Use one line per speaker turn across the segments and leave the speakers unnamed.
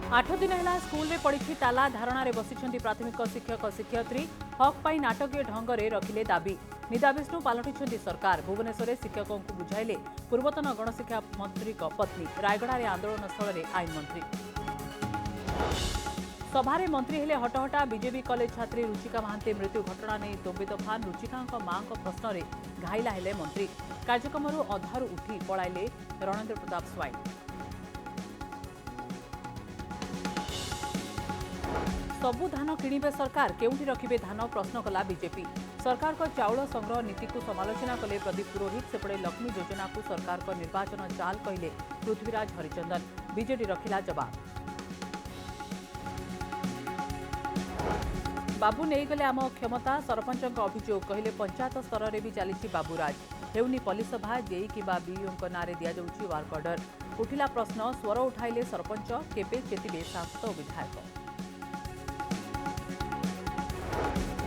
आठ दिन है स्कूल में पड़ी ताला धारणा बसी प्राथमिक शिक्षक शिक्षयित्री हक पर नाटकीय ढंग से रखिले दाबी निदा विष्णु पलटि सरकार भुवनेश्वर शिक्षकों को बुझाइले पूर्वतन गणशिक्षा मंत्री पत्नी रायगड़ा आंदोलन स्थल में आईन मंत्री सभारे मंत्री हेले हटहटा बीजेपी कॉलेज छात्री रुचिका महांती मृत्यु घटना नहीं तोबे तोफान रुचिका मां प्रश्न में घाइला हेले मंत्री कार्यक्रम अधारू उठी पड़ाइले रणेंद्र प्रताप स्वाई सबु धान किणिबे सरकार केउठी रखिबे धान प्रश्न कला बीजेपी सरकार को चाउल संग्रह नीति को समालोचना कले प्रदीप पुरोहित सेपटे लक्ष्मी योजना को सरकार को निर्वाचन चाल कहले पृथ्वीराज हरिचंदन बीजेडी रखिला जवाब बाबू नहीं गले आम क्षमता सरपंच अभियोग कहले पंचायत स्तर में भी चली बाबूराज हेउनी पल्लीसभा जेई कि बीओ नाँ दि जाउछि वर्क ऑर्डर उठिला प्रश्न स्वर उठाइले सरपंच केबे चेतिबे सांसद विधायक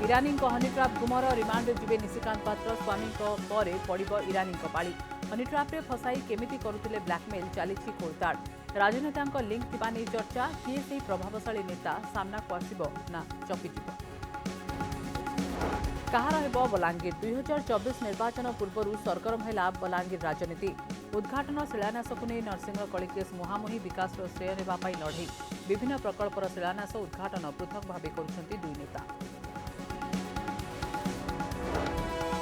इरानी हनी ट्राप गुमर रिमांड जीवे निशिकांत पात्र स्वामी पर पड़ो इरानी पाली हनी ट्राप्रे फसाई केमिति करुथिले ब्लैकमेल चली खोलताड़ राजनेता लिंक थिबा नै चर्चा किए से प्रभावशाली नेता सामना को आसिबो ना चपिजिब कहार हेबो बलांगीर 2024 निर्वाचन पूर्व सरगरम है बलांगीर राजनीति उद्घाटन शिलान्यास को नहीं नरसिंह कलिकेश मुहांमुही विकास श्रेय नेबापाई लड़ई विभिन्न प्रकल्पर शिलान्यास उद्घाटन पृथक भाव करुछंती दुई नेता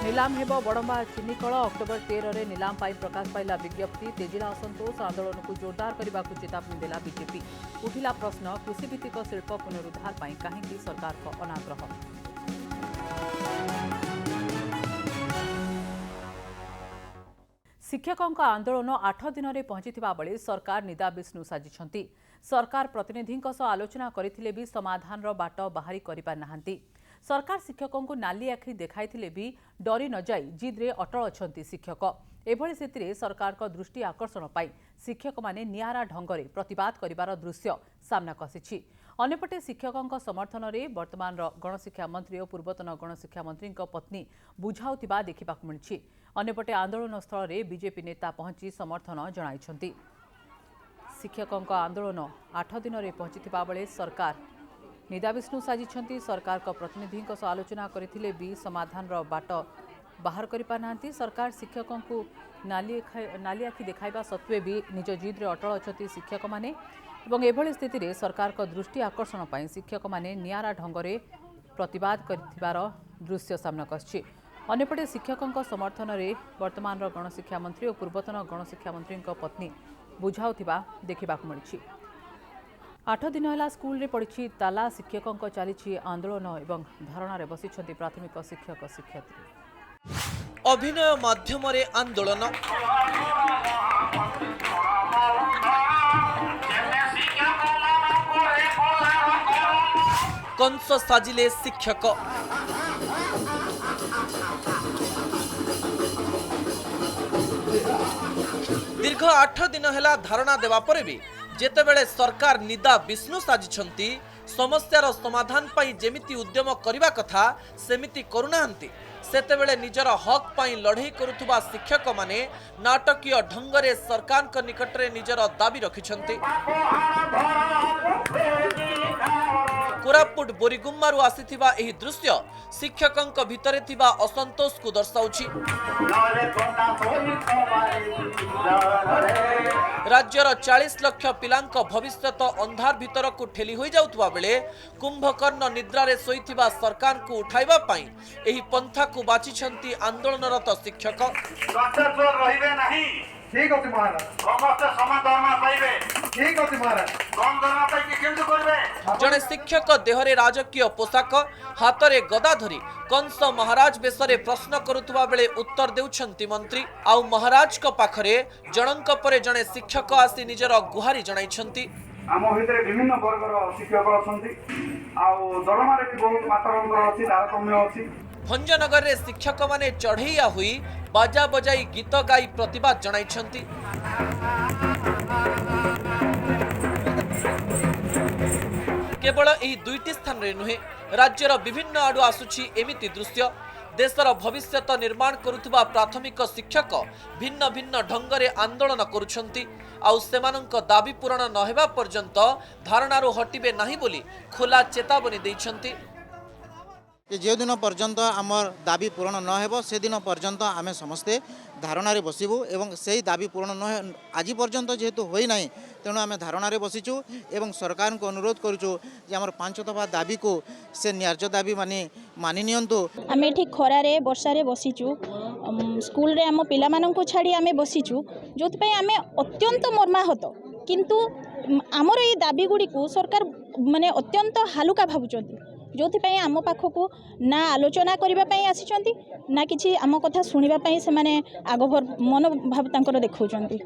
निलाम हेब बड़म्बा चिनिकल अक्टोबर 13 रे निलाम पाई प्रकाश पाइला विज्ञप्ति तेजिला असंतोष आंदोलन को जोरदार करने को चेतावनी देला बीजेपी उठिला प्रश्न कृषिभित्तिक शिल्प पुनरुद्धार पाई कहीं सरकार को अनाग्रह शिक्षकों आंदोलन 8 दिन में पहुंची बेले सरकार निदा विष्णु साजिछंती सरकार प्रतिनिधि आलोचना करथिले भी समाधान रो बाट बाहरी करिपार नाहंती सरकार शिक्षकों को नाली आखि देखाइथिले भी डरी न जाई जिद्रे अटल अछंती शिक्षक एभली स्थिति सरकार को दृष्टि आकर्षण पाई शिक्षक माने नियारा ढंगरे प्रतिवाद करिवार दृश्य सामना आसिछि अन्यपटे शिक्षकों समर्थन में वर्तमान गणशिक्षा मंत्री और पूर्वतन गणशिक्षा मंत्री पत्नी बुझाउथिबा देखिबाकु मिलिछि अन्यपटे आंदोलन स्थल में बीजेपी नेता पहुंची समर्थन जणाइछंती शिक्षकों आंदोलन 8 दिन में पहुंची बेले सरकार निदा विष्णु साजिछंती सरकार को प्रतिनिधि आलोचना करथिले भी समाधान रो बाट बाहर करि पानांती सरकार शिक्षकों को नाली आखि देखाइबा सत्वे भी निज जिद्रे अटल अछंती शिक्षक माने एवं एभली स्थिति रे सरकार को दृष्टि आकर्षण पाई शिक्षक माने नियारा ढंगरे प्रतिवाद करथिबार दृश्य सामना आछि अन्यपटे शिक्षकों समर्थन में वर्तमान गणशिक्षा मंत्री और पूर्वतन गणशिक्षा मंत्री पत्नी बुझाउथिबा देखिबाकु मिलिछि 8 दिन है स्कूल रे पड़ी ताला शिक्षकों चली आंदोलन एवं धारणा बसी प्राथमिक शिक्षक शिक्षयित्री
अभिनय माध्यम आंदोलन कंस साजिले शिक्षक दीर्घ 8 दिन है धारणा देवा पर भी जेतेबेले सरकार निदा विष्णु साजिछंती समस्यार समाधान पाई जेमिति उद्यम करिबा कथा सेमिति करुनाहंती सेतेबेले निजर हक पाई लड़ई करुथुबा शिक्षक माने नाटकीय ढंगरे सरकार का निकटरे निजर दाबी रखिछंती कोरापुट बोरीगुम्मारू आसीथिबा एही दृश्य शिक्षकों भितरे थिबा असंतोष को दर्शाउछि राज्यर 40 लाख पिलांक भविष्यत अंधार भीतर को ठेली होई जाउतबा बेले कुंभकर्ण निद्रारे सोईथिबा सरकार को उठाइबा पाई एही पंथा को बाचिछंती आंदोलनरत शिक्षक
ठीक अछि महाराज समस्त समान दरमा पाइबे ठीक अछि महाराज कम दरमा पाइ के केंदु करबे
जने शिक्षक देहरे राजकीय पोशाक हातरे गदा धरी कंस महाराज बेसरे प्रश्न करुथुबा बेले उत्तर देउछंती मंत्री आउ महाराज को पाखरे जनंक परे जने शिक्षक आसी निजर गुहारी जणाइछंती
आम भितरे विभिन्न वर्गर शिक्षक अछंती आउ दरमारे भी बहुत मात्रांतर अछि तारतम्य अछि
भंजनगर रे शिक्षक माने चढ़ैया हुई बाजा बजाई गीत गाई प्रतिवाद जणाइछंती केवल एही दुईटी स्थान रे नुहे राज्यर विभिन्न आडु आसुछि एमिति दृश्य देशर भविष्यत निर्माण करुथुबा प्राथमिक शिक्षक भिन्न भिन्न ढंगरे आंदोलन करुछंती आउ सेमानंक दाबी पूरण न हेबा पर्यंत धारणारू हटिबे नाही बोली खोला चेतावनी दैछंती।
जे दिन पर्यंत आमर दाबी पूरण न हेबो से दिन पर्यंत आमे समस्ते धारणारे बसिबु एवं सेही दाबी पूरण न आज पर्यंत जेहेतु होई नाही तेणु आमे धारणारे बसिचु एवं सरकार को अनुरोध करूचु जे आमर 5 दफा दाबी को से न्याय्य दाबी मानि नियंतु।
आमे ठीक खरारे वर्षारे बसिचु स्कूल रे आम पिला मानन को छाड़ी आमे बसिचु जोथ पय आमे अत्यंत मर्माहत किंतु आमर ए दाबी गुडी को सरकार माने अत्यंत हालुका भाबुचंती जोथिपाई आम पाखक ना आलोचना करने आसी ना कि आम कथा शुणा से माने आगभर मनोभाव तांकर देखौचंती।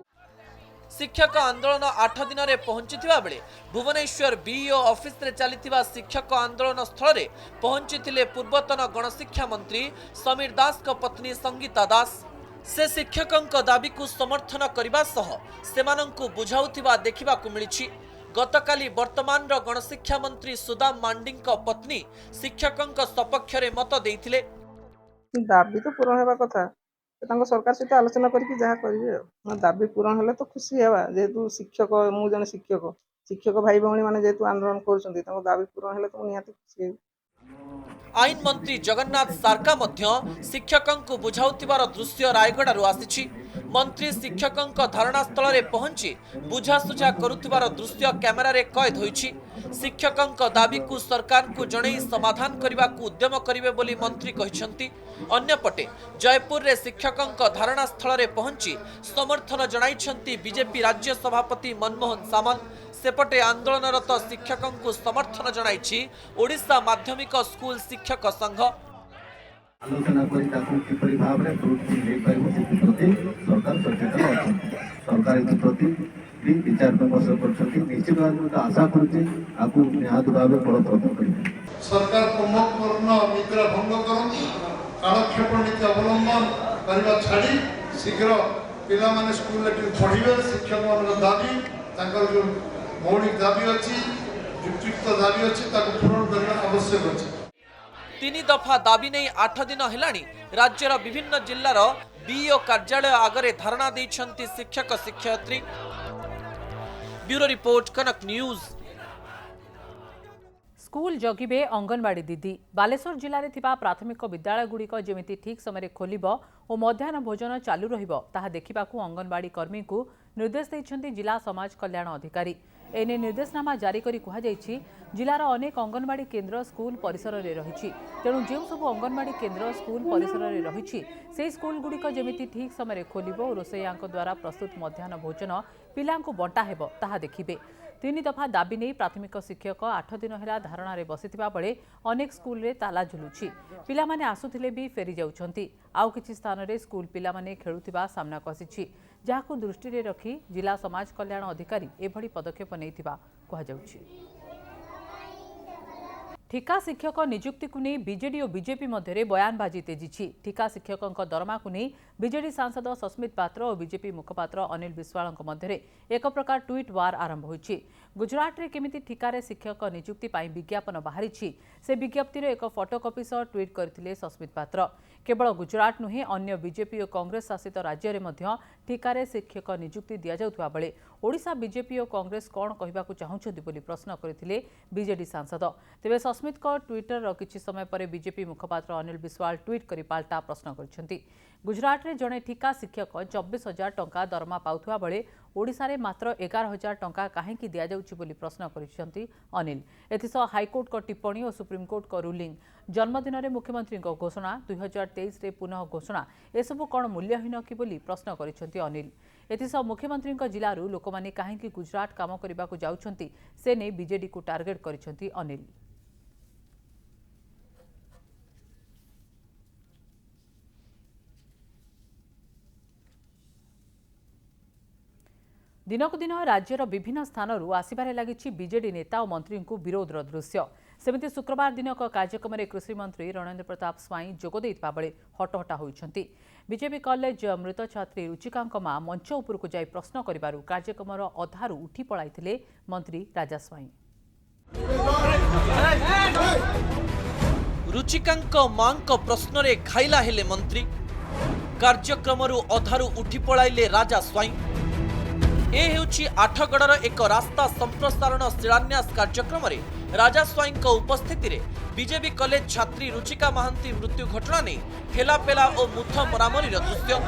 शिक्षक आंदोलन 8 दिन में पहुंचीथिबा बेले भुवनेश्वर बीईओ ऑफिस रे चलीथिबा शिक्षक आंदोलन स्थल रे पहुंचीथिले पूर्वतन गणशिक्षा मंत्री समीर दास को पत्नी संगीता दास। से शिक्षकंक दाबी को समर्थन करबा सह सेमानंकु बुझाउथिबा देखिबाकु मिलिछि। गतकाली वर्तमान गणशिक्षा मंत्री सुदाम मांडी पत्नी शिक्षकंक सपक्ष रे मत देइथिले।
दाबी तो पूरण हेबा कथा सरकार सहित आलोचना करके जहाँ करेंगे दाबी पूरण हेले तो खुशी हेबा जेहेतु शिक्षक मु जने शिक्षक भाई भौणी माने जेहेतु आंदोलन करुछंती तांको दाबी पूरण हेले तो निहाती खुशी हेबी।
आईन मंत्री जगन्नाथ सारका मध्य शिक्षकंकु बुझाउथिबार दृश्य रायगड़ारू आसिछि। मंत्री शिक्षकंक धारणा स्थल रे पहुंची बुझासुझा करुथिबार दृश्य कैमेरा रे कैद होइछि। शिक्षकंक दाबी को सरकार को जणै समाधान करबा को उद्यम करिवे बोली मंत्री कहिसंती। अन्यपटे जयपुर रे शिक्षकंक धारणा स्थल रे पहुंची समर्थन जणाइछंती बीजेपी राज्य सभापति मनमोहन सामंत। सेपटे आंदोलनरत शिक्षकंकु समर्थन जणाइछि ओडिशा माध्यमिक स्कूल शिक्षक संघ।
आलोचना करी ताकू किपरि भाबरे प्रवृत्ति ले पाइबो प्रति सरकार सचेतन अछि। सरकार एथि प्रति भी विचार विमर्श करछथि। निश्चित भाबे आशा करछि आकू निहात भाबे फलप्रद करिबे।
सरकार कुंभकर्ण निद्रा भंग करନ୍ତି कालक्षेप नीति अवलंबन करबा छाड़ी शीघ्र पिला माने स्कूल रे पढ़िबे। शिक्षक मानक दाबी तांकर जो मौलिक दाबी अछि युक्तियुक्त दाबी अछि ताकू पूर्ण करबा आवश्यक अछि।
3 दफा दाबी नहीं 8 दिन हेलानी राज्यर विभिन्न जिल्लार बीईओ कार्यालय आगरे धारणा दैछंती शिक्षक शिक्षयित्री। ब्यूरो रिपोर्ट कनक न्यूज।
स्कूल जगिबे अंगनवाड़ी दीदी। बालेश्वर जिले में थिबा प्राथमिक विद्यालय गुड़िक जेमिति ठीक समय खोलिब और मध्याह्न भोजन चालू रहिबो ताहा देखिबाकू अंगनवाड़ी कर्मी को निर्देश दैछंती जिला समाज कल्याण अधिकारी। एने निर्देशनामा जारी करी कुहा जायछि जिलार अनेक अंगनवाड़ी केन्द्र स्कूल परिसर रे रहिछि तेणु जो सब अंगनवाड़ी केन्द्र स्कूल परिसर रे रहिछि से स्कूल गुड़िक जेमिति ठीक समय खोलिब और रोषैयाक द्वारा प्रस्तुत मध्याह्न भोजन पिलांकु बंटा हेबो ताहा देखिबे। 3 दफा दाबी नहीं प्राथमिक शिक्षक 8 दिन है धारणा रे बसिथिबा बेले अनेक स्कूल रे ताला झुलुछि। पिला माने आसुथिले भी फेरी जाउछंती। आउ किछि स्थान रे स्कूल पिला माने खेलुथिबा सामना को आसिछि जाहाकू दृष्टि रे रखी जिला समाज कल्याण अधिकारी एभली पदक्षेप नैथिबा कहा जाउछि। ठिका शिक्षक नियुक्ति को नहीं बीजेडी और बीजेपी मध्य बयानबाजी तेजी। ठिका शिक्षकों दरमा को नहीं बीजेडी सांसद सस्मित पात्र और बीजेपी मुखपात्र अनिल विश्वाल मध्य एक प्रकार ट्वीट वार आरंभ होइछि। गुजरात रे केमिति ठिकारे शिक्षक नियुक्ति पाई विज्ञापन बाहरी से विज्ञप्तिर एक फोटोकॉपी सह ट्वीट करथिले सस्मित पात्र। केवल गुजरात नुहे अन्य बीजेपी और कांग्रेस शासित राज्य में ठिकारे शिक्षक नियुक्ति दि जाउथबा बेले ओडिशा बीजेपी और कांग्रेस कौन कहबाकू चाहुछथि बोली प्रश्न करथिले बीजेडी सांसद। तेबे सस्मित को ट्विटर किछि समय पर बीजेपी मुखपात्र अनिल विश्वाल ट्वीट करी पाल्टा प्रश्न करछंती। गुजरात रे जड़े ठिका शिक्षक 24,000 टंका दरमा पाउथबा बेले ओडिशा रे मात्र 11,000 टंका काहेकि दिया जाउछि बोली प्रश्न करछंती अनिल। एथिसह हाईकोर्ट को टिप्पणी और सुप्रीमकोर्ट को रूलिंग जन्मदिन में मुख्यमंत्री घोषणा 2023 रे पुनः घोषणा एसबू कौन मूल्यहीन कि बोली प्रश्न करछंती अनिल। एथिसह मुख्यमंत्री जिलू लोक मैंने कहीं गुजरात काम करने को जाउछंती से नहीं बीजेडी को टार्गेट करछंती अनिल। दिनक दिन राज्यर विभिन्न स्थानरू आसबार लगी बीजेडी नेता और मंत्री को विरोधर दृश्य। सेमती शुक्रवार दिन एक कार्यक्रम में कृषि मंत्री रणेन्द्र प्रताप स्वाई जोगदेइथिबा बेले हटहटा होइछंती। बीजेपी कॉलेज मृत छात्री रुचिकांक मां मंच उपरकू जाई प्रश्न करिबारु कार्यक्रमर अधारू उठी पड़ाइथिले मंत्री राजा स्वाई।
रुचिकांक मांक प्रश्न रे खाइला हेले मंत्री कार्यक्रमरू अधारू उठी पड़ाइले राजा स्वाई। ए हेउछि आठगड़र एक रास्ता संप्रसारण शिलान्यास कार्यक्रम राजा स्वाई उपस्थिति रे बीजेपी कॉलेज छात्री रुचिका महांती मृत्यु घटना ने ठेलापेला और मुथ मरामरी दृश्य।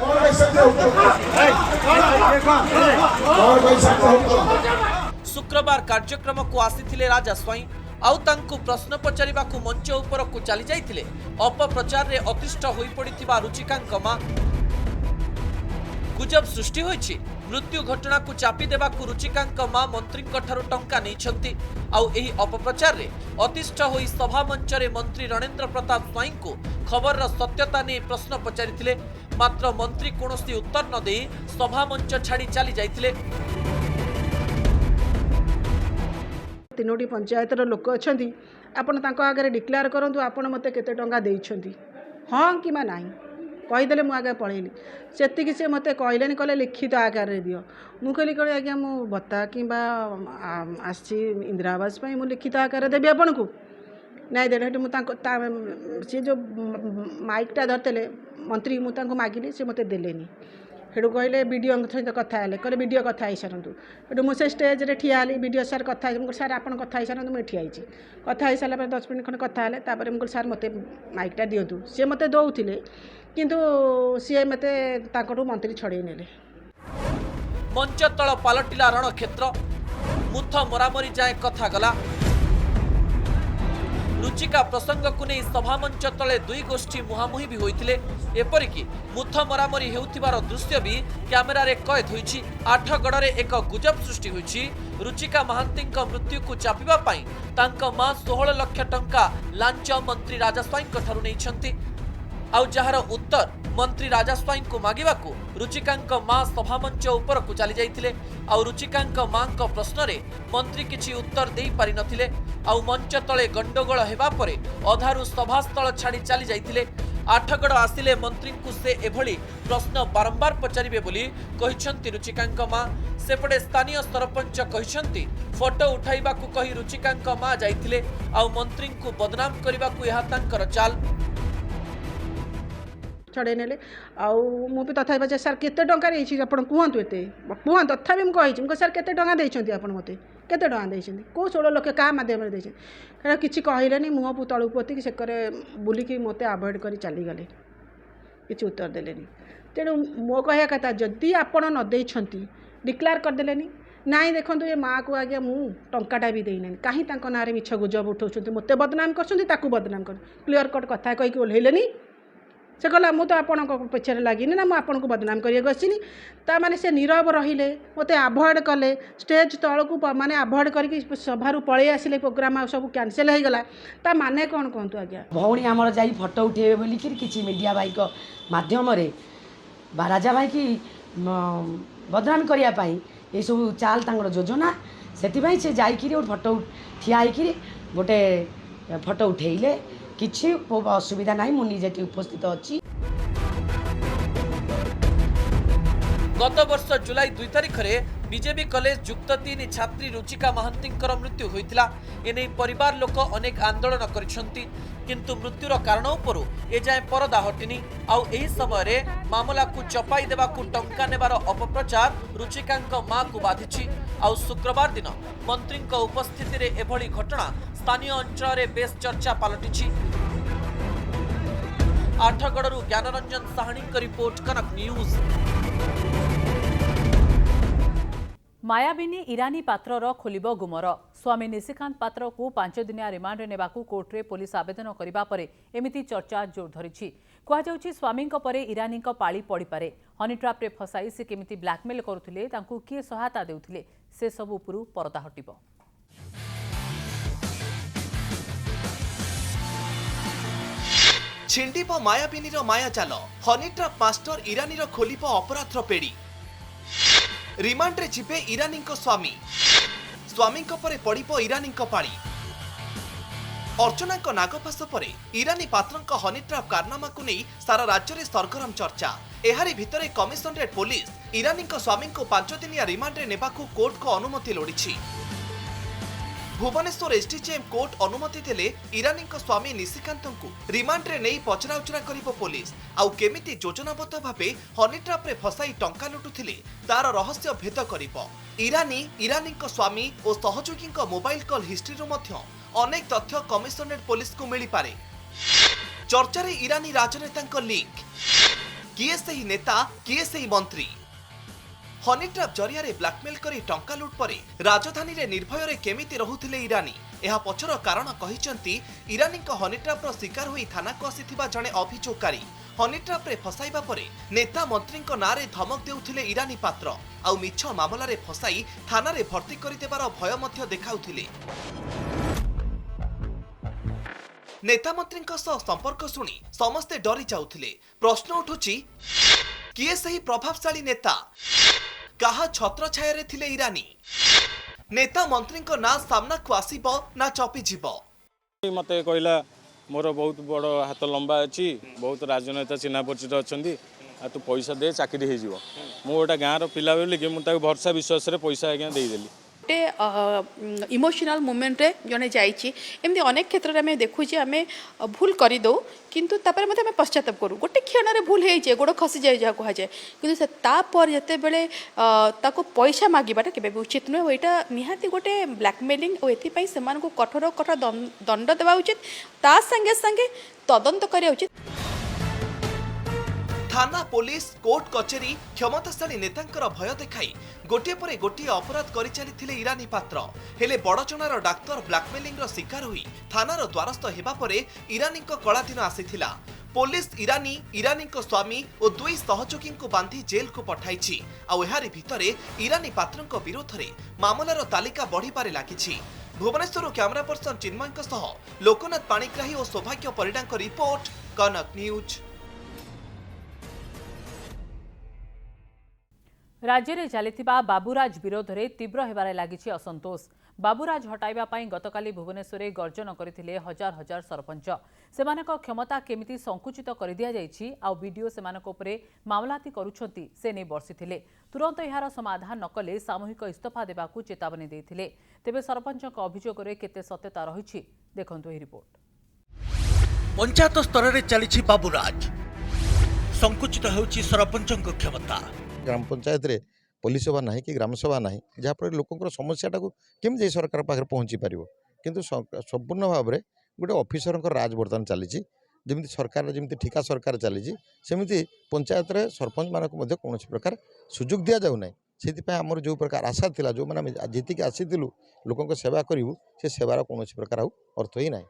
शुक्रवार कार्यक्रम को आसीथिले राजा स्वाई आउ तांकु प्रश्न पचारिबाकु मंच उपर को चली जाइथिले अपप्रचार रे अतिष्ठ होई पड़िथिबा रुचिकांक मां। गुजब सृष्टि होइछि। मृत्यु घटना को चापी देबाकु रुचिकांक मां मंत्री टंका नैछंती आउ एही अपप्रचार रे अतिष्ठ होई सभा मंच रे मंत्री रणेंद्र प्रताप स्वाई को खबर र सत्यता ने प्रश्न पचारिथिले मात्र मंत्री कोनोसी उत्तर न देई सभा मंच छाड़ी चली जाइथिले।
तीनोटी पंचायतर लोक अच्छा आपण तांको आगे डिक्लेयर करंतु आपण मते केते टंका देइछंती हाँ कि नाही कहीदेले मु आगे पळेली सेतिकी से मते कहलेनी कहले लिखित आकार रे दियो मु कहली कहले आज्ञा मु बता किंबा आसी इंदिरा आवास पई मु लिखित आकार देबी आपण को नाही देले हेटु मु तांको से जो माइकटा धरतेले मंत्री मु तांको मागिली से मते देलेनी हेटु कहले वीडियो सहित कथा हेले कहले वीडियो कथा ही सारंतु हेटु मु से स्टेज रे ठिया हली वीडियो सर कथा सर आपण कथा ही सारंतु मु ठिया आइछि कथा ही साला 10 मिनिट खन कथा हेले तापर मु सर मते माइकटा दियंतु से मते दउथिले किंतु सी मते ताकटू मंत्री छड़े नेले।
मंच तल पालटिला रण क्षेत्र मुथ मरामरी जाए कथा गला। रुचिका प्रसंग को नहीं सभा मंच तले दुई गोष्ठी मुहामुही भी होइथिले एपरिकी मुथ मरामरी हेउथिबार दृश्य भी कैमेरा रे कैद होइछि। आठगड़ रे एक गुजब सृष्टि होइछि। रुचिका महांती मृत्यु को चापिबा पई तांक मां 16 लाख टंका लांच मंत्री राजा स्वाई ठारू नैछंती आउ जहार उत्तर मंत्री राजा स्वाई को मागिबाकू रुचिकांक मां सभा मंच उपर को चली जाइथिले आउ रुचिकांक मां को प्रश्न रे मंत्री किछि उत्तर देई पारि नथिले आउ मंच तले गंडगोल हेबा परे अधारु सभास्थल छाड़ी चली जाइथिले। आठगड़ आसिले मंत्री को से एभली प्रश्न बारंबार पचारिबे बोली कहिसंती रुचिकांक मां। सेपटे स्थानीय सरपंच कहिसंती फोटो उठाइबाकू कहि रुचिकांक मां जाइथिले आउ मंत्री को बदनाम करिबाकू एहा तांकर चाल
छड़े नेले आउ मु भी तथा बचे सर केते टंका रही आपण कहतु एते कहतु तथा भी मुझे सर केते टंका देइछंती आपण मते केते टंका देइछंती को 16 लाख का माध्यम रे देइछे कारण किछि कहलेनी मुह पु तळु पोती कि सेकरे बुलिकी मते अवॉइड करी चली गले किछि उत्तर देलेनी। तेणु मो कहया कथा जदि आपण न देइछंती डिक्लेयर कर देलेनी नाई देखंतु ये माँ को आज्ञा मु टंकाटा भी देइने काहे तांको नारे मिछ गुजब उठाउछंती मते बदनाम करछंती ताकू बदनाम कर क्लियर कट कथा कहि कि ओल्हेलेनी से कहला मु तो आपण पछे लगिनी ना मुझे आपन को बदनाम करिनी ता माने से नीरव रहिले मते अवॉइड कले स्टेज तल को माने अवॉइड करके सभारू पळे आसिले प्रोग्राम सब कैंसिल हो गला ता माने कौन कहतु आज्ञा
भौणी आमर जाई फोटो उठेबे बोली किछि मीडिया भाई को माध्यम रे बा राजा भाई की बदनाम करिया पाई ए सब चाल तांगर योजना सेति भाई से जाई कि फोटो ठिया कि गोटे फोटो उठेइले किछि असुविधा नाही मु निजे उपस्थित अछि।
गत वर्ष जुलाई 2 तारिख रे बीजेपी कॉलेज युक्त 3 छात्री रुचिका महांती मृत्यु होइतिला। एने परिवार लोक अनेक आंदोलन करिसंती किंतु मृत्युर कारण उपरु ए जाय परदा हटिनी आउ एही समय रे मामला को चपाई देबा को टंका नेबार अपप्रचार रुचिकांक मां को बाधिछि आउ शुक्रवार दिन मंत्री उपस्थिति रे एभली घटना स्थानीय अंचल रे बेस चर्चा पलटिछि। आठगड़रू ज्ञानरंजन साहनी का रिपोर्ट कनक न्यूज।
मायाबिनी इरानी पात्रर खोलिब गुमर। स्वामी निशिकांत पात्र को 5 दिनिया रिमांड नेबाकू कोर्टे पुलिस आवेदन करिबा परे एमिति चर्चा जोर धरिछि। कुहाଯାଉଛି स्वामी परे इरानी पाଳି पड़िपारे। हनी ट्राप रे फसाई से केमिति ब्लैकमेल करुथिले तांकू किए सहायता देउथिले से सब उपरु परदा हटिबो।
छिंडिब मायाबिनी माया जाल हनी ट्राप मास्टर इरानी खोलिब अपराधर पेड़ी। रिमांड रे जिबे इरानी स्वामी स्वामी परे पड़िब इरानी पाड़ी। अर्चना नागपास परे इरानी पात्र हनी ट्राप कारनामा को नहीं सारा राज्य में सरगरम चर्चा। एहारी भितरे कमिशनरेट पुलिस इरानी स्वामी को 5 दिनिया रिमांड रे नेबाकू कोर्ट को अनुमति लोड़ी। भुवनेश्वर एसडीजेएम कोर्ट अनुमति देले इरानी स्वामी निशिकांत को रिमांड रे नहीं पचराउचरा करिबो पुलिस आउ केमिति योजनाबद्ध भाबे हनी ट्रैप रे फसाई टंका लुटुथिले तार रहस्य भेद करिबो। इरानी स्वामी और सहयोगी मोबाइल कॉल हिस्ट्री रो मध्य अनेक तथ्य कमिशनरेट पुलिस को मिली पारे। चर्चा रे इरानी राजनेता लिंक, किए सही नेता किए सही मंत्री। हनी ट्रैप जरिया ब्लैकमेल करी टंका लुट परे राजधानी रे निर्भय रे केमिति रहुथिले इरानी एहा पछर कारण कहिसंती इरानी हनी ट्रैप रो शिकार होई थाना को आसीथिबा जणे अभियोगकारी हनी ट्रैप रे फसाइबा परे नेता मंत्री नारे धमक देउथिले इरानी पात्र आउ मिछ मामला रे फसाई थाना रे भर्ती करि देबार भय मध्य देखाउथिले। नेता मंत्री संपर्क शुणी समस्ते डरी जाउथिले। प्रश्न उठुची किए सही प्रभावशाली नेता, कहा छत्र छाया थिले इरानी। नेता मंत्री ना सामना को आसीबो ना चपी जीवो।
मते कहला मोर बहुत बड़ हाथ लंबा अच्छी, बहुत राजनेता चिन्हा परिचित अच्छा, आ तू पैसा दे चाकरी हो जीवो। मु गोटे गाँव पिला बोलिकी मुझे भरसा विश्वास पैसा आज्ञा देदेली।
गोटे इमोशनल मोमेंट रे जने जाइछि एमती अनेक क्षेत्र रे हमें देखुछि आमे भूल करि दो किंतु तापर मते हमें पश्चाताप करू गोटे क्षण रे भूल हे जे गोड़ खसी जाय जा कहा जाय किंतु से तापर जते बेले ताको पैसा मागिबाटा केबे उचित न होइटा निहाती गोटे ब्लैकमेलिंग ओ एथि पई समान को कठोर कठोर दंड देबा उचित ता संगे संगे तदंत करिया उचित।
थाना पुलिस कोर्ट कचेरी क्षमताशाली नेतांकर भय देखाई गोटे परे गोटे अपराध करि चलिथिले इरानी पात्र। हेले बड़चणार डाक्तर ब्लैकमेलिंग रो शिकार हुई थानार द्वारस्थ हेबा परे इरानी कला दिन आसीथिला। पुलिस इरानी स्वामी और दुई सहयोगी को बांधी जेल को पठाइछि आ एहारी भितरे इरानी पात्रଙ୍କ विरोधरे मामलार तालिका बढ़ी पारे लागिछि। भुवनेश्वर कैमरा पर्सन चिन्मयଙ୍କ सह लोकनाथ पाणिग्राही और सौभाग्य परिडाଙ୍କ रिपोर्ट, कनक न्यूज।
राज्य में चलिथिबा बाबूराज विरोध में तीव्र हेबारे लागिछि असंतोष। बाबूराज हटाइबा पई गतकाली भुवनेश्वर में गर्जन करथिले हजार हजार सरपंच। सेमानक क्षमता केमिति संकुचित कर दिया जाइछि आ वीडियो सेमानक उपरे मामलाती करूछंती से नै बर्षिथिले। तुरंत यार समाधान न कले सामूहिक इस्तीफा देबाकू चेतावनी देथिले। तेबे सरपंचक अभियोग रे केते सत्यता रहिछि देखंतु ए रिपोर्ट।
पंचायत स्तर रे चलिछि बाबूराज, संकुचित हेउछि सरपंचक क्षमता।
ग्राम पंचायत रे पुलिस सभा ना कि ग्राम सभा ना जहाँफल लोक समस्याटा को केमी सरकार पाखे पहुँची पार किंतु संपूर्ण भाव में गोटे ऑफिसर राज बर्तमान चली जमी सरकार जमी ठिका सरकार चली सेमती पंचायत रे सरपंच मानक कौन प्रकार सुजोग दि जाऊना से आमर जो प्रकार आशा थिला जो मैंने जीतिक आसीलु लोक सेवा करूँ से सेवार कौन प्रकार अर्थ ही ना।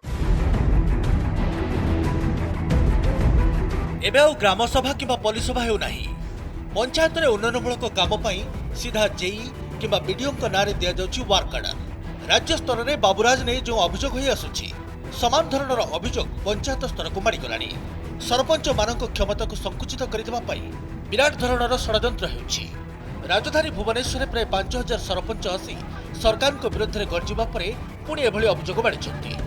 एबे ग्राम सभा कि पुलिस सभा हो नहीं पंचायत रे उन्नयनमूलक काम सीधा जेई कि बीडीओ नारे दि जाउछि वार्क ऑर्डर। राज्य स्तर में बाबूराज ने जो अभियोग हो आसुछि समान धरणर अभियोग पंचायत स्तर को मारिगलानी। सरपंच मानक क्षमता को संकुचित करदेबा पई विराट धरणर षड्यंत्र हेउछि। राजधानी भुवनेश्वर प्राय 5000 सरपंच आसी सरकार को विरोध में गर्जिबा परे पुणी एभली अभियोग मारिछंती।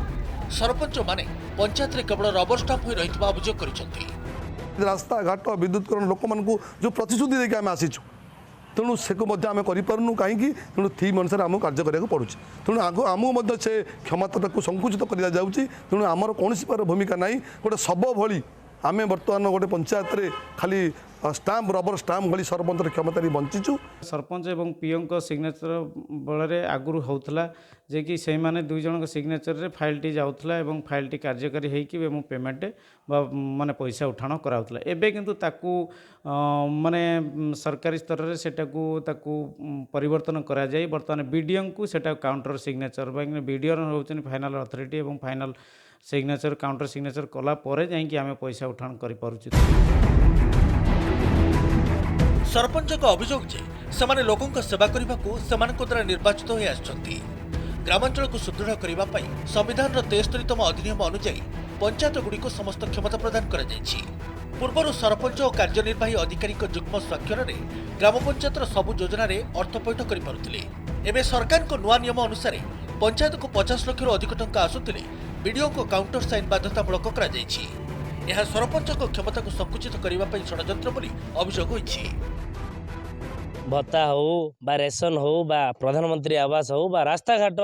सरपंच माने पंचायत रे केवल रबर स्टाम्प होई रहितबा अभियोग करिछंती।
रास्ता घाट विद्युतकरण लोक मानू जो प्रतिश्रुति देके आम आसीचु तेणु से आम करूँ कहीं तेणु थीम अनुसार आमको कार्य कराया पड़ू तेणु आमको से क्षमता को संकुचित कर जाऊँगी तेणु आमर कौन प्रकार भूमिका ना गोटे सब भली आम बर्तमान गोटे पंचायत रे खाली स्टाम्प रबर स्टाम्प भली सरपंच क्षमता बंचीचु।
सरपंच एवं पीओ सिग्नेचर बल आगुरी होता जे कि से माने दुई जन सिग्नेचर रे फाइलटी जाउथला एवं फाइलटी कार्यकारी हेकि एवं पेमेंट माने पैसा उठाण कराउथला। एबे किंतु ताकू माने सरकारी स्तर रे सेटाकू ताकू परिवर्तन करा जाय वर्तमान बीडीओ को सेटा काउंटर सिग्नेचर बीडीओ होउछन फाइनल अथॉरिटी एवं फाइनल सिग्नेचर काउंटर सिग्नेचर कला परे जाय कि आमे पैसा उठाण करि पारुछि।
सरपंच का अभियोग जे सेमाने लोकंक सेवा करबाकू सेमानक द्वारा निर्वाचित होई आछंती। ग्रामांचल को सुदृढ़ करबा पई संविधान रो 73तम अधिनियम अनुसार पंचायत गुडी को समस्त क्षमता प्रदान करा जायछि। पूर्वरु सरपंच और कार्यनिर्वाही अधिकारी युग्म स्वाक्षर रे ग्राम पंचायत सबु योजना रे अर्थ पैठ करि पारुथिले। एबे सरकार को नुआ नियम अनुसार पंचायत को 50 लाख रु अधिक टंका आसुथिले बीडीओ को काउंटर साइन बाध्यतामूलक करा जायछि। यह सरपंच को क्षमता को संकुचित करबा पई षड्यंत्र बोली अभियोग होइछि।
भत्ता हो बा रेशन हो बा प्रधानमंत्री आवास हो बा रास्ता घाट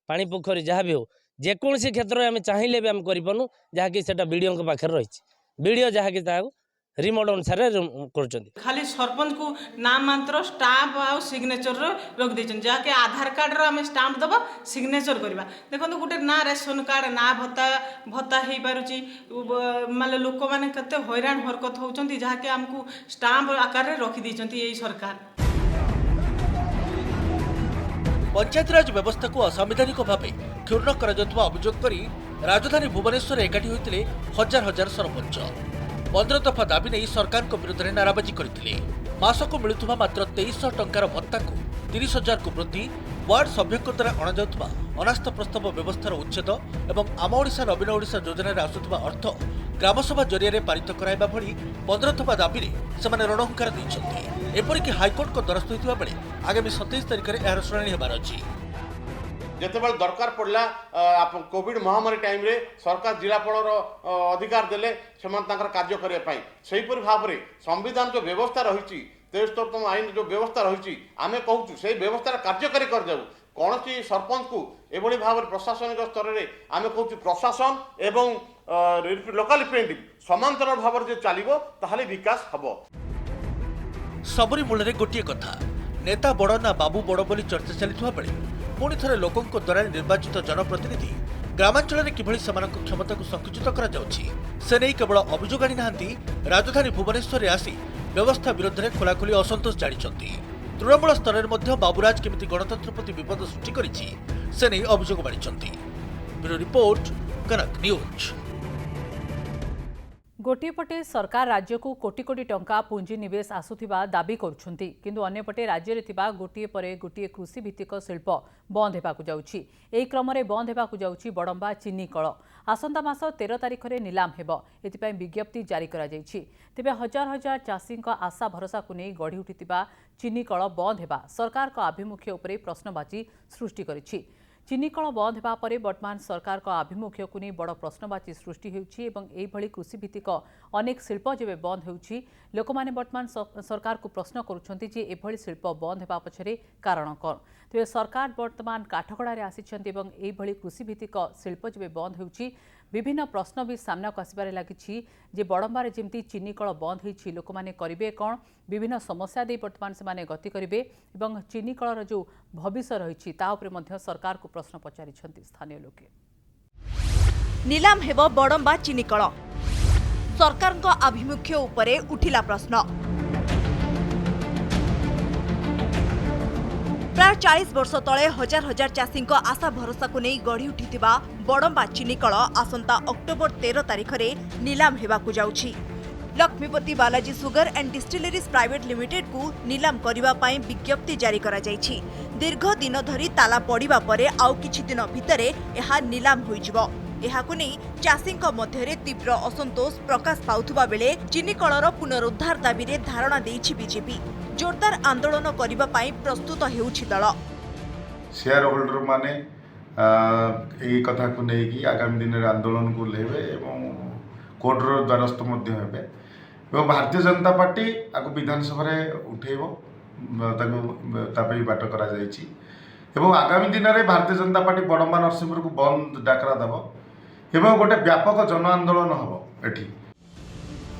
पानी पोखरी जहाँ भी हो जेकोसी क्षेत्र में आम चाहिए भी आम करूँ जहाँकि विडीओ पाखे रही विडीओ जहाँकि रिमोट अनुसार कर
खाली सरपंच को नाम मात्र स्टाम्प आ सिग्नेचर रखी देते जहाँकि आधार कार्ड आम स्टाम्प दबा सिग्नेचर करवा देखो गोटे ना रेशन कार्ड ना भत्ता भत्ता हो पारुची माने लोक मैंने केते हैरान हरकत होती जहाँकि आमको स्टाम्प आकार रखी देते यही सरकार।
पंचायतराज व्यवस्था को असंवैधानिक भाव क्षुण्ण अभियोग कर राजधानी भुवनेश्वर एकाठी होते हजार हजार सरपंच 15 दफा दाबी नहीं सरकार विरोध में नाराबाजी करते मासक मिलुवा मात्र 2300 टंकार भत्ता को 30,000 को वृद्धि वार्ड सभ्यों द्वारा अणाजा अनास्था प्रस्ताव व्यवस्थार उच्छेद और आम ओडिशा नवीन ओडिशा योजन आसुवा अर्थ ग्रामसभा जरिया पारित कराइबा भली 15 दफा दाबी से रणहुंकार देते एपरिक हाइकोर्ट को द्वारस्थ होता बेले आगामी 27 तारिख में यार शुणाणी होबार अछि।
जितेबाला दरकार पड़ा कोविड महामारी टाइम रे सरकार जिलापाल अधिकार देले कार्य करने से भाव में संविधान जो व्यवस्था रही 73तम आईन जो व्यवस्था रही आम कहूँ से व्यवस्था कार्यकारी कर जाऊ कौन सरपंच को एभली भाव में प्रशासनिक स्तर में आम कहूँ प्रशासन एवं लोकल रिप्रेजेंटेटिव समांतर भाव में चलो ताहले विकास हम।
सबरी मूल गोटे कथा नेता बड़ ना बाबू बड़ बोली चर्चा चलता बेले पुणी थे लोकों द्वारा निर्वाचित जनप्रतिनिधि ग्रामांचल किभली क्षमता को संकुचित कर केवल अभियोग आनी ना राजधानी भुवनेश्वर आसी व्यवस्था विरोध में खोलाखोली असंतोष जानी तृणमूल स्तर में बाबूराज केमिति गणतंत्र प्रति विपद सृष्टि करें अभियोग बाढ़ी। ब्यूरो रिपोर्ट कनक न्यूज।
गोटे पटे सरकार राज्य को कोटी कोटी टंका पुंजी निवेश आसुथिबा दाबी करुछंती किंतु अन्यपटे राज्य में थिबा गोटिए परे गोटिए कृषि भित्तिक शिल्प बंद हेबाकु जाउछि। एही क्रम में बंद हेबाकु जाउछि बड़ंबा चीनी कल आसंता मास 13 तारिख में निलाम हेबो एथिपाई विज्ञप्ति जारी करा जाइछि। तेबे हजार हजार चाषी आशा भरोसा को नहीं गढ़ी उठिथिबा चीनी कल बंद हेबा सरकार का आभिमुख्य उपरे प्रश्नबाची सृष्टि करिछि। चीनी कल बंद होगा पर वर्तमान सरकार का आभिमुख्य को नहीं बड़ प्रश्नबाची सृष्टि होती कृषिभित्तिक अनेक शिल्प जब बंद हो लोक मैंने वर्तमान सरकार को प्रश्न करुँच शिल्प बंद होगा पछरे कारण कौन तेज सरकार वर्तमान काठगड़ारे आसी कृषिभित्तिक शिल्प जब बंद हो विभिन्न प्रश्न भी सामना को आसबार लगी बड़ंबार जमी चीनी कल बंद हो लोक मैंने करेंगे कौन विभिन्न समस्या दे वर्तमान से गति करेंगे और चीनी कलर जो भविष्य रही सरकार को प्रश्न पचारि स्थानीय लोके।
नीलाम हेबो बड़ंबा चीनी कल सरकार को आभिमुख्य उपरे उठिला प्रश्न। प्राय 40 वर्ष तले हजार हजार चाषी आशा भरोसा को नहीं गढ़ी उठिथिबा बड़ंबा चीनी कल आसंता अक्टोबर 13 तारिख में निलाम हेबाकु जाउछि। Lakshmipati Balaji sugar and distilleries private limited को निलाम करिबा पई विज्ञप्ति जारी करा जाइछि। दीर्घ दिन धरी ताला पड़िबा परे आउ किछि दिन भितरे एहा निलाम होइजिबो। एहाकु नै चाषीक मध्यरे तीव्र असंतोष प्रकाश पाउथुबा बेले चीनी कलर पुनरुद्धार दाबी रे धारणा देइछि बीजेपी जोरदार आंदोलन करिबा पई प्रस्तुत हेउछि दल।
शेयर होल्डर माने एई कथा को नै कि आगामी दिन रे आंदोलन को लेबे एवं कोर्ट रो द्वारस्थ मध्य हेबे एवं भारतीय जनता पार्टी आगु विधानसभा रे उठेबो तापई बाट करा जाइछि एवं आगामी दिन रे भारतीय जनता पार्टी बड़ंबा नरसिंहपुर को बंद डाकरा दबो एवं गोटे व्यापक जन आंदोलन हबो। एठी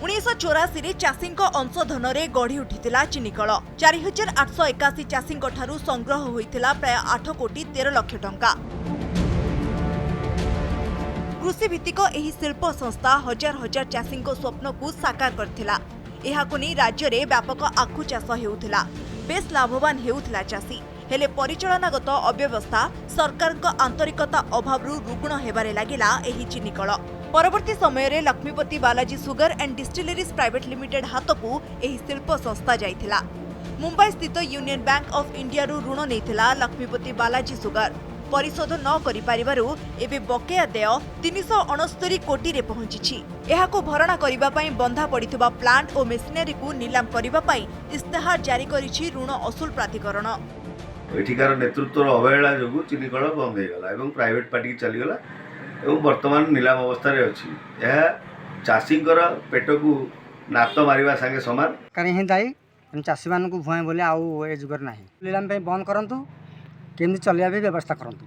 1984 रे चाषी अंशधन रे गढ़ी उठिथिला चीनी कल 4881 चाषी ठारू संग्रह होइथिला प्राय 8 कोटी 13 लाख टंका। कृषि भित्तिक एही शिल्प संस्था हजार हजार चाषी स्वप्न को साकार करथिला। एहाकु नै राज्य रे व्यापक आखु चाष हेउथिला बेस लाभवान हेउथिला चाषी हेले परिचालनागत अव्यवस्था सरकार आंतरिकता अभाव रुग्ण हेबारे लागिला एही चीनी कल। परवर्ती समय रे Lakshmipati Balaji sugar and distilleries private limited हाथ को एही शिल्प संस्था जाइथिला। मुंबई स्थित यूनियन बैंक ऑफ इंडिया ऋण नैथिला लक्ष्मीपति बालाजी सुगर परिशोध न करि पारिबारु एबे बकेया देय 369 कोटी रे पहुंचिछि। एहाको भरणा करिबा पई बंधा पड़िथिबा प्लांट और मेशिनरी को नीलाम करिबा पई इस्तेहार जारी करिछि ऋण असूल प्राधिकरण।
एठिकार नेतृत्वर अवहेला जोगु चीनी कल बंद हो गला एवं प्राइवेट पार्टी चलीगला एवं वर्तमान नीलाम अवस्था रे अछि। यह चाषींकर पेट को नात मारिबा संगे समान
कहीं दाई चाषी मान को भुआं बोले आउ ए जुगर नाही नीलाम पे बंद करंतु केमि चलिया भी व्यवस्था करंतु।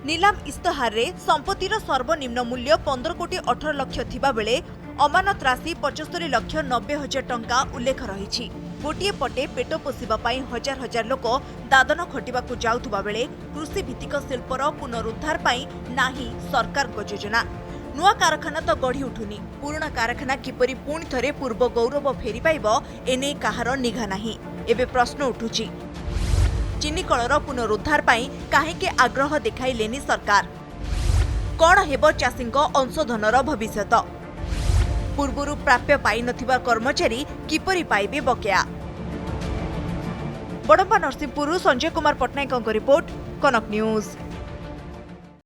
नीलाम इस्ताहार रे संपत्तिर सर्वनिम्न मूल्य 15 कोटी 18 लाख थिबा बेले अमानत राशि 75 लाख 90 हजार टंका उल्लेख रही। गोटे पटे पेट पोषिबा पाई हजार हजार लोक दादन खटिबाकू जाउथुबा बेले कृषि भित्तिक शिल्पर पुनरुद्धार पाई नाही सरकार को योजना। नुआ कारखाना तो गढ़ी उठुनी, पुराना कारखाना किपरि पुणी थरे पूर्व गौरव फेरी पाइब एने काहार निघा नाही। एबे प्रश्न उठुची चीनी कलर पुनरुद्धार पाई काहेके आग्रह देखाइलेनी सरकार? कौन हेबो चाषींको अंशधनर भविष्यत? पूर्वरु प्राप्य पाई नथिबा कर्मचारी किपरि पाइबे बकेया? बड़म्बा नरसिंहपुर संजय कुमार पट्टनायक रिपोर्ट, कनक न्यूज।